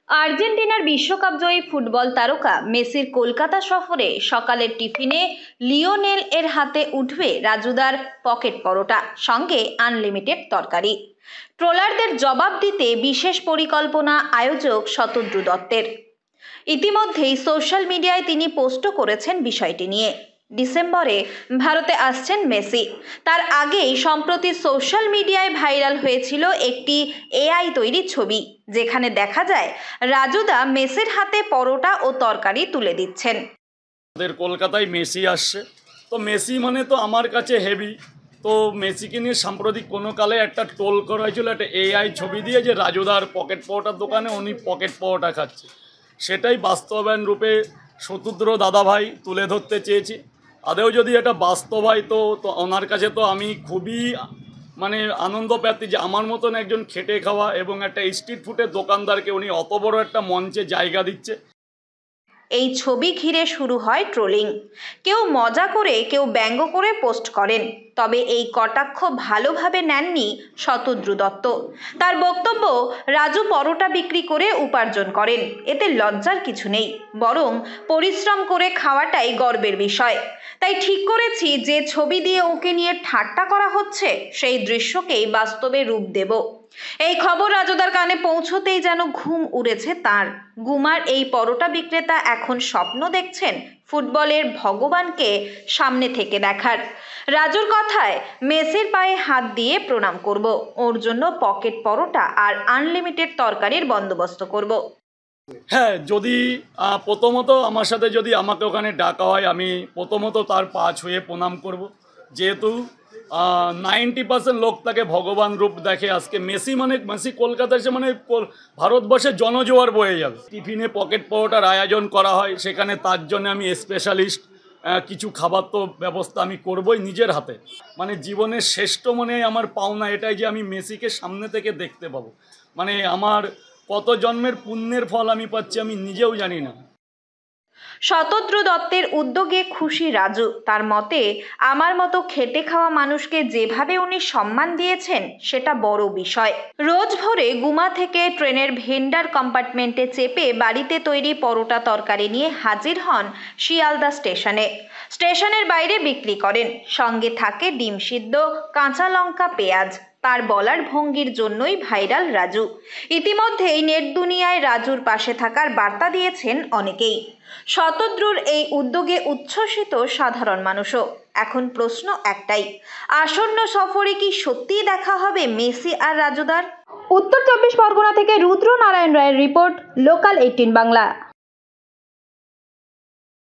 আর্জেন্টিনার বিশ্বকাপ জয়ী ফুটবল তারকা মেসির কলকাতা সফরে সকালের টিফিনে লিওনেল এর হাতে উঠবে রাজুদার পকেট পরোটা, সঙ্গে আনলিমিটেড তরকারি। ট্রোলারদের জবাব দিতে বিশেষ পরিকল্পনা আয়োজক শতদ্রু দত্তের। ইতিমধ্যেই সোশ্যাল মিডিয়ায় তিনি পোস্টও করেছেন বিষয়টি নিয়ে। ডিসেম্বরে ভারতে আসছেন মেসি। তার আগেই সম্প্রতি সোশ্যাল মিডিয়ায় ভাইরাল হয়েছিল একটি এআই তৈরি ছবি, যেখানে দেখা যায় রাজুদা মেসির হাতে পরোটা ও তরকারি তুলে দিচ্ছেন। আমাদের কলকাতায় মেসি আসছে, তো মেসি মানে তো আমার কাছে হেভি। তো মেসিকে নিয়ে সাম্প্রতিক কোনো কালে একটা টোল করা হয়েছিল একটা এআই ছবি দিয়ে, যে রাজুদার পকেট পাওয়াটার দোকানে উনি পকেট পাওয়াটা খাচ্ছে। সেটাই বাস্তবায়ন রূপে শতদ্রু দাদাভাই তুলে ধরতে চেয়েছি। আদেও যদি এটা বাস্তব হয় তো ওনার কাছে তো আমি খুবই মানে আনন্দ প্রাপ্তি, যে আমার মতন একজন খেটে খাওয়া এবং একটা স্ট্রিট ফুডের দোকানদারকে উনি অত বড় একটা মঞ্চে জায়গা দিচ্ছে। এই ছবি ঘিরে শুরু হয় ট্রোলিং। কেউ মজা করে, কেউ ব্যঙ্গ করে পোস্ট করেন। তবে এই কটাক্ষ ভালোভাবে নেননি শতদ্রু দত্ত। তার বক্তব্য, রাজু পরোটা বিক্রি করে উপার্জন করেন, এতে লজ্জার কিছু নেই, বরং পরিশ্রম করে খাওয়াটাই গর্বের বিষয়। তাই ঠিক করেছি যে ছবি দিয়ে ওকে নিয়ে ঠাট্টা করা হচ্ছে, সেই দৃশ্যকেই বাস্তবে রূপ দেব। এই খবর রাজুদার কানে পৌঁছতেই যেন ঘুম উড়েছে তার। গুমার এই পরোটা বিক্রেতা এখন স্বপ্ন দেখছেন ফুটবলের ভগবানকে সামনে থেকে দেখার। রাজুর কথায়, মেসির পায়ে হাত দিয়ে প্রণাম করব, ওর জন্য পকেট পরোটা আর আনলিমিটেড তরকারির বন্দোবস্ত করব। হ্যাঁ, যদি প্রথমত আমার সাথে যদি আমাকে ওখানে ডাকা হয়, আমি প্রথমত তার পা ছুঁয়ে প্রণাম করব। যেহেতু 90% লোক তাকে ভগবান রূপ দেখে, আজকে মেসি কলকাতা এসে মানে ভারতবর্ষের জনজোয়ার বয়ে যাবে। টিফিনে পকেট পরোটার আয়োজন করা হয়, সেখানে তার জন্য আমি স্পেশালিস্ট কিছু খাবার তো ব্যবস্থা আমি করবই নিজের হাতে। মানে জীবনের শ্রেষ্ঠ মনে আমার পাওনা এটাই, যে আমি মেসিকে সামনে থেকে দেখতে পাবো। মানে আমার কত জন্মের পুণ্যের ফল আমি পাচ্ছি আমি নিজেও জানি না। শতদ্রু দত্তের উদ্যোগে খুশি রাজু। তার মতে, আমার মতো খেটে খাওয়া মানুষকে যেভাবে উনি সম্মান দিয়েছেন সেটা বড় বিষয়। রোজ ভোরে গুমা থেকে ট্রেনের ভেন্ডার কম্পার্টমেন্টে চেপে বাড়িতে তৈরি পরোটা তরকারি নিয়ে হাজির হন শিয়ালদা স্টেশনে। স্টেশনের বাইরে বিক্রি করেন, সঙ্গে থাকে ডিম সিদ্ধ, কাঁচা লঙ্কা, পেঁয়াজ। তার বলার ভঙ্গির জন্যই ভাইরাল রাজু। ইতিমধ্যেই নেট দুনিয়ায় রাজুর পাশে থাকার বার্তা দিয়েছেন অনেকেই। শতদ্রুর এই উদ্যোগে উচ্ছ্বসিত সাধারণ মানুষও। এখন প্রশ্ন একটাই, আসন্ন সফরে কি সত্যিই দেখা হবে মেসি আর রাজুদার? উত্তর 24 পরগনা থেকে রুদ্র নারায়ণ রায়ের রিপোর্ট, লোকাল 18 বাংলা।